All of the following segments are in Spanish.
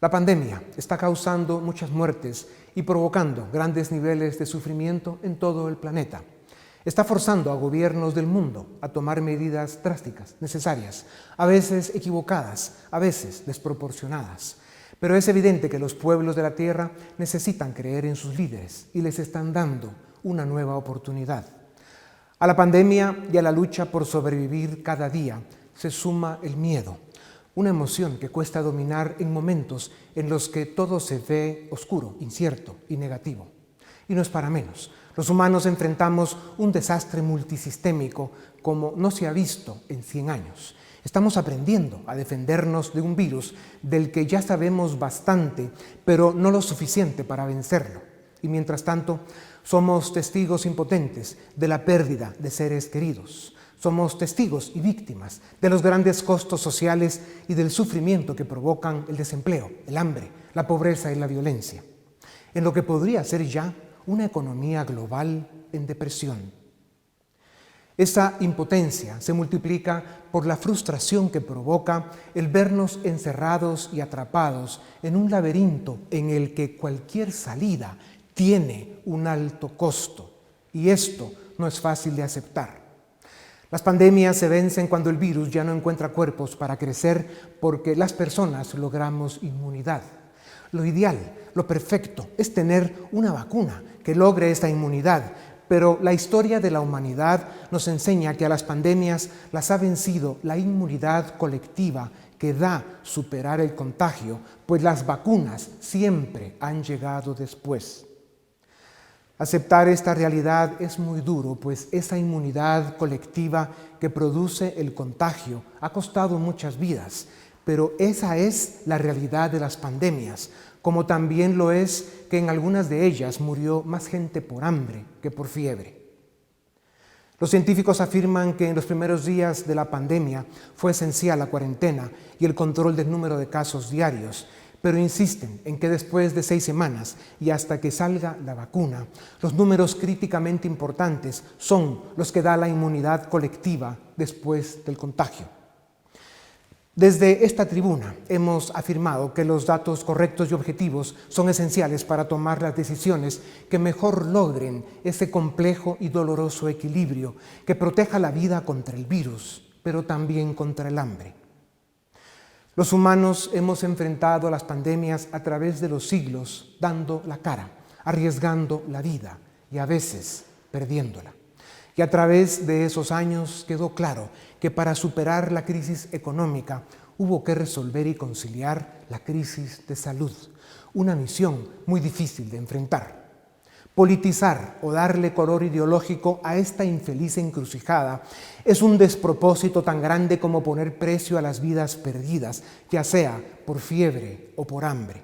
La pandemia está causando muchas muertes y provocando grandes niveles de sufrimiento en todo el planeta. Está forzando a gobiernos del mundo a tomar medidas drásticas, necesarias, a veces equivocadas, a veces desproporcionadas. Pero es evidente que los pueblos de la tierra necesitan creer en sus líderes y les están dando una nueva oportunidad. A la pandemia y a la lucha por sobrevivir cada día se suma el miedo, una emoción que cuesta dominar en momentos en los que todo se ve oscuro, incierto y negativo. Y no es para menos. Los humanos enfrentamos un desastre multisistémico como no se ha visto en 100 años. Estamos aprendiendo a defendernos de un virus del que ya sabemos bastante, pero no lo suficiente para vencerlo. Y mientras tanto, somos testigos impotentes de la pérdida de seres queridos. Somos testigos y víctimas de los grandes costos sociales y del sufrimiento que provocan el desempleo, el hambre, la pobreza y la violencia. En lo que podría ser ya una economía global en depresión. Esa impotencia se multiplica por la frustración que provoca el vernos encerrados y atrapados en un laberinto en el que cualquier salida tiene un alto costo. Y esto no es fácil de aceptar. Las pandemias se vencen cuando el virus ya no encuentra cuerpos para crecer porque las personas logramos inmunidad. Lo ideal, lo perfecto, es tener una vacuna que logre esta inmunidad, pero la historia de la humanidad nos enseña que a las pandemias las ha vencido la inmunidad colectiva que da superar el contagio, pues las vacunas siempre han llegado después. Aceptar esta realidad es muy duro, pues esa inmunidad colectiva que produce el contagio ha costado muchas vidas, pero esa es la realidad de las pandemias, como también lo es que en algunas de ellas murió más gente por hambre que por fiebre. Los científicos afirman que en los primeros días de la pandemia fue esencial la cuarentena y el control del número de casos diarios, pero insisten en que después de 6 semanas y hasta que salga la vacuna, los números críticamente importantes son los que da la inmunidad colectiva después del contagio. Desde esta tribuna hemos afirmado que los datos correctos y objetivos son esenciales para tomar las decisiones que mejor logren ese complejo y doloroso equilibrio que proteja la vida contra el virus, pero también contra el hambre. Los humanos hemos enfrentado las pandemias a través de los siglos, dando la cara, arriesgando la vida y a veces perdiéndola. Y a través de esos años quedó claro que para superar la crisis económica hubo que resolver y conciliar la crisis de salud, una misión muy difícil de enfrentar. Politizar o darle color ideológico a esta infeliz encrucijada es un despropósito tan grande como poner precio a las vidas perdidas, ya sea por fiebre o por hambre.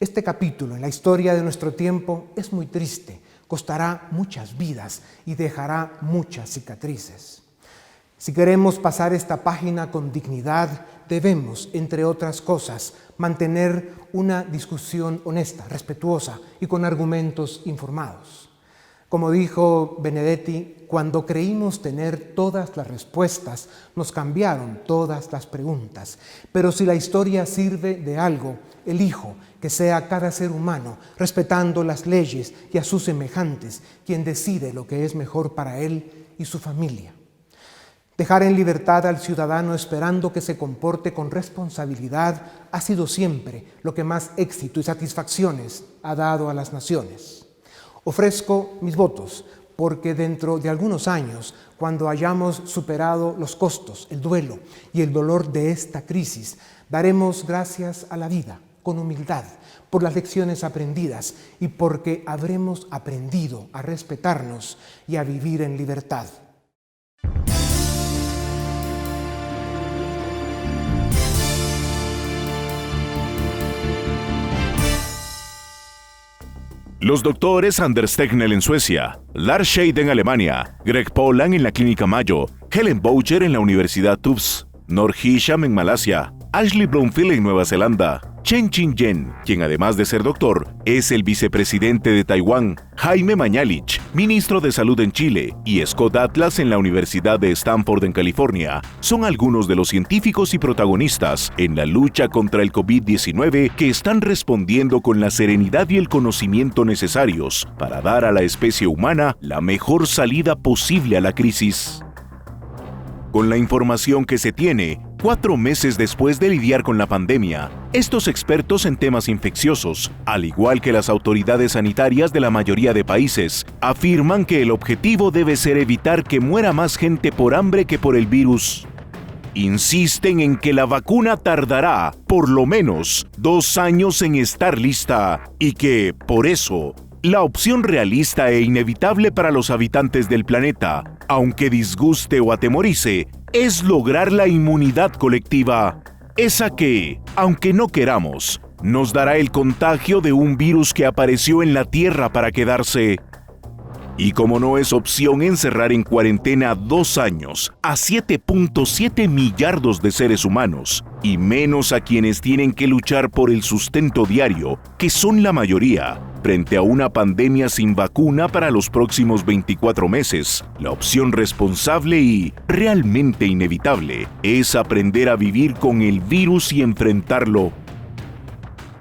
Este capítulo en la historia de nuestro tiempo es muy triste, costará muchas vidas y dejará muchas cicatrices. Si queremos pasar esta página con dignidad, debemos, entre otras cosas, mantener una discusión honesta, respetuosa y con argumentos informados. Como dijo Benedetti, cuando creímos tener todas las respuestas, nos cambiaron todas las preguntas. Pero si la historia sirve de algo, elijo que sea cada ser humano, respetando las leyes y a sus semejantes, quien decide lo que es mejor para él y su familia. Dejar en libertad al ciudadano esperando que se comporte con responsabilidad ha sido siempre lo que más éxito y satisfacciones ha dado a las naciones. Ofrezco mis votos porque dentro de algunos años, cuando hayamos superado los costos, el duelo y el dolor de esta crisis, daremos gracias a la vida con humildad por las lecciones aprendidas y porque habremos aprendido a respetarnos y a vivir en libertad. Los doctores Anders Tegnell en Suecia, Lars Scheid en Alemania, Greg Pollan en la Clínica Mayo, Helen Boucher en la Universidad Tufts, Noor Hisham en Malasia, Ashley Bloomfield en Nueva Zelanda, Chen Ching-yen, quien además de ser doctor, es el vicepresidente de Taiwán, Jaime Mañalich, ministro de Salud en Chile, y Scott Atlas en la Universidad de Stanford en California, son algunos de los científicos y protagonistas en la lucha contra el COVID-19 que están respondiendo con la serenidad y el conocimiento necesarios para dar a la especie humana la mejor salida posible a la crisis. Con la información que se tiene, 4 meses después de lidiar con la pandemia, estos expertos en temas infecciosos, al igual que las autoridades sanitarias de la mayoría de países, afirman que el objetivo debe ser evitar que muera más gente por hambre que por el virus. Insisten en que la vacuna tardará, por lo menos, 2 años en estar lista y que, por eso, la opción realista e inevitable para los habitantes del planeta, aunque disguste o atemorice, es lograr la inmunidad colectiva. Esa que, aunque no queramos, nos dará el contagio de un virus que apareció en la Tierra para quedarse. Y como no es opción encerrar en cuarentena 2 años a 7.7 millardos de seres humanos, y menos a quienes tienen que luchar por el sustento diario, que son la mayoría, frente a una pandemia sin vacuna para los próximos 24 meses, la opción responsable y realmente inevitable es aprender a vivir con el virus y enfrentarlo.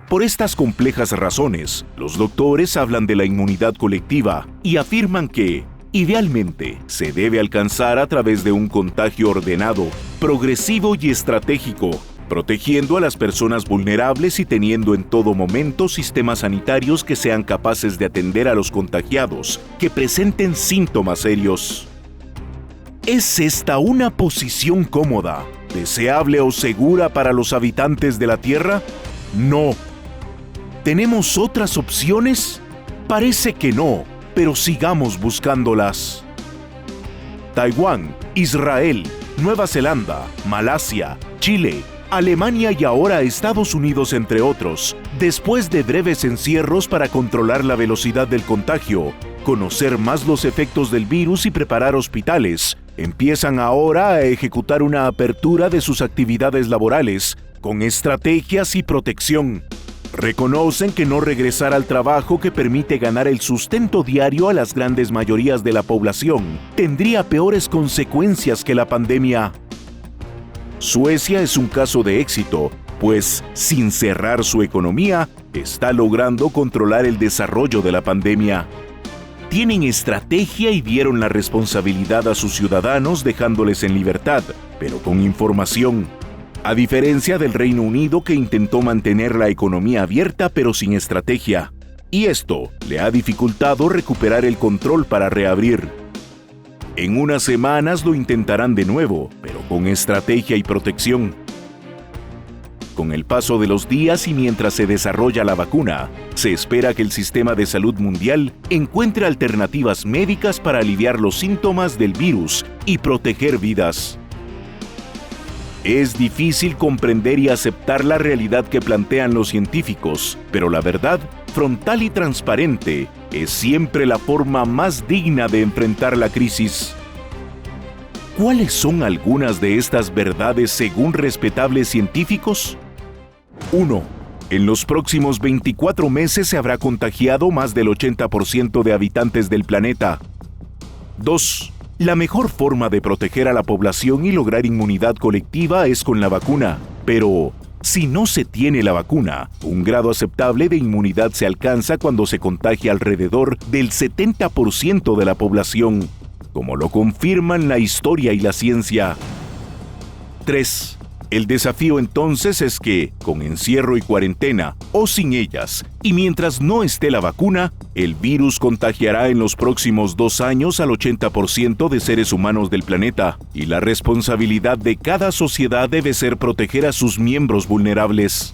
Por estas complejas razones, los doctores hablan de la inmunidad colectiva y afirman que, idealmente, se debe alcanzar a través de un contagio ordenado, progresivo y estratégico, protegiendo a las personas vulnerables y teniendo en todo momento sistemas sanitarios que sean capaces de atender a los contagiados que presenten síntomas serios. ¿Es esta una posición cómoda, deseable o segura para los habitantes de la Tierra? No. ¿Tenemos otras opciones? Parece que no, pero sigamos buscándolas. Taiwán, Israel, Nueva Zelanda, Malasia, Chile, Alemania y ahora Estados Unidos, entre otros, después de breves encierros para controlar la velocidad del contagio, conocer más los efectos del virus y preparar hospitales, empiezan ahora a ejecutar una apertura de sus actividades laborales, con estrategias y protección. Reconocen que no regresar al trabajo que permite ganar el sustento diario a las grandes mayorías de la población tendría peores consecuencias que la pandemia. Suecia es un caso de éxito, pues, sin cerrar su economía, está logrando controlar el desarrollo de la pandemia. Tienen estrategia y dieron la responsabilidad a sus ciudadanos dejándoles en libertad, pero con información. A diferencia del Reino Unido, que intentó mantener la economía abierta pero sin estrategia. Y esto le ha dificultado recuperar el control para reabrir. En unas semanas lo intentarán de nuevo, pero con estrategia y protección. Con el paso de los días y mientras se desarrolla la vacuna, se espera que el sistema de salud mundial encuentre alternativas médicas para aliviar los síntomas del virus y proteger vidas. Es difícil comprender y aceptar la realidad que plantean los científicos, pero la verdad, frontal y transparente, es siempre la forma más digna de enfrentar la crisis. ¿Cuáles son algunas de estas verdades según respetables científicos? 1. En los próximos 24 meses se habrá contagiado más del 80% de habitantes del planeta. 2. La mejor forma de proteger a la población y lograr inmunidad colectiva es con la vacuna, pero si no se tiene la vacuna, un grado aceptable de inmunidad se alcanza cuando se contagia alrededor del 70% de la población, como lo confirman la historia y la ciencia. 3. El desafío entonces es que, con encierro y cuarentena, o sin ellas, y mientras no esté la vacuna, el virus contagiará en los próximos 2 años al 80% de seres humanos del planeta, y la responsabilidad de cada sociedad debe ser proteger a sus miembros vulnerables.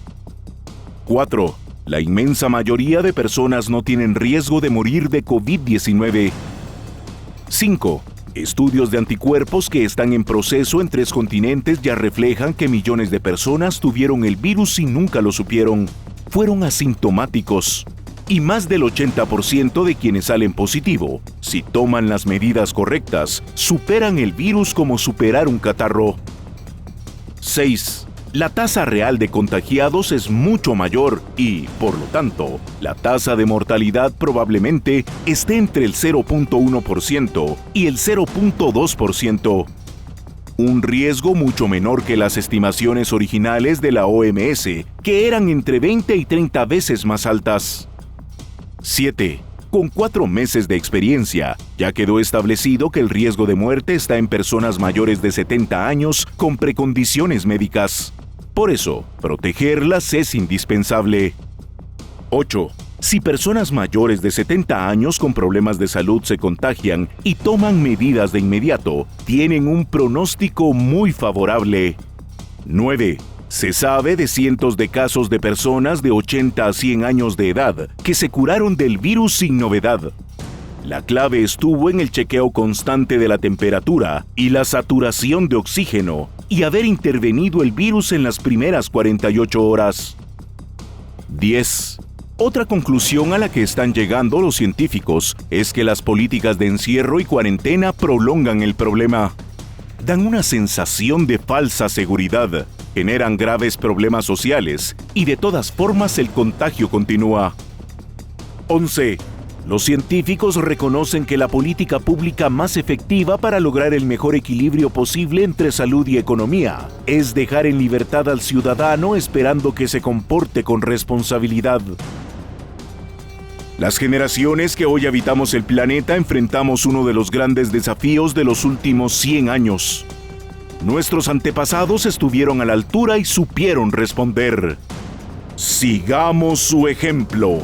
4. La inmensa mayoría de personas no tienen riesgo de morir de COVID-19. 5. Estudios de anticuerpos que están en proceso en 3 continentes ya reflejan que millones de personas tuvieron el virus y nunca lo supieron. Fueron asintomáticos. Y más del 80% de quienes salen positivo, si toman las medidas correctas, superan el virus como superar un catarro. 6. la tasa real de contagiados es mucho mayor y, por lo tanto, la tasa de mortalidad probablemente esté entre el 0.1% y el 0.2%. Un riesgo mucho menor que las estimaciones originales de la OMS, que eran entre 20 y 30 veces más altas. 7. Con 4 meses de experiencia, ya quedó establecido que el riesgo de muerte está en personas mayores de 70 años con precondiciones médicas. Por eso, protegerlas es indispensable. 8. Si personas mayores de 70 años con problemas de salud se contagian y toman medidas de inmediato, tienen un pronóstico muy favorable. 9. Se sabe de cientos de casos de personas de 80 a 100 años de edad que se curaron del virus sin novedad. La clave estuvo en el chequeo constante de la temperatura y la saturación de oxígeno y haber intervenido el virus en las primeras 48 horas. 10. Otra conclusión a la que están llegando los científicos es que las políticas de encierro y cuarentena prolongan el problema. Dan una sensación de falsa seguridad, generan graves problemas sociales y de todas formas el contagio continúa. 11. Los científicos reconocen que la política pública más efectiva para lograr el mejor equilibrio posible entre salud y economía es dejar en libertad al ciudadano esperando que se comporte con responsabilidad. Las generaciones que hoy habitamos el planeta enfrentamos uno de los grandes desafíos de los últimos 100 años. Nuestros antepasados estuvieron a la altura y supieron responder. Sigamos su ejemplo.